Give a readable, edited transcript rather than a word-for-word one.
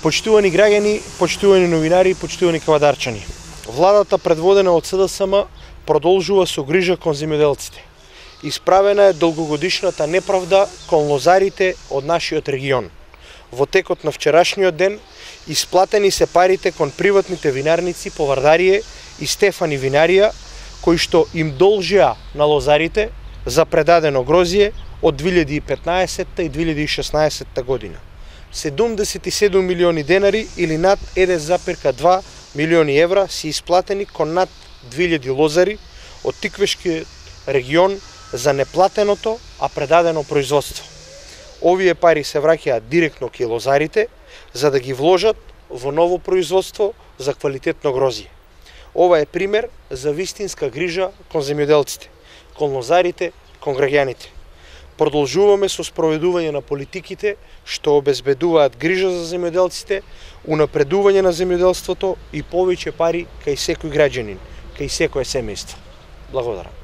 Почитувани граѓани, почитувани новинари, почитувани кавадарчани. Владата предводена од СДСМ продолжува со грижа кон земјоделците. Исправена е долгогодишната неправда кон лозарите од нашиот регион. Во текот на вчерашниот ден исплатени се парите кон приватните винарници Повардарие и Стефани Винарија, кои што им должиа на лозарите за предадено грозје од 2015 и 2016 година. 77 милиони денари или над 1,2 милиони евра се исплатени кон над 2000 лозари од Тиквешкиот регион за неплатеното, а предадено производство. Овие пари се враќаат директно кај лозарите за да ги вложат во ново производство за квалитетно грозје. Ова е пример за вистинска грижа кон земјоделците, кон лозарите, кон граѓаните. Продолжуваме со спроведување на политиките што обезбедуваат грижа за земјоделците, унапредување на земјоделството и повеќе пари кај секој граѓанин, кај секое семејство. Благодарам.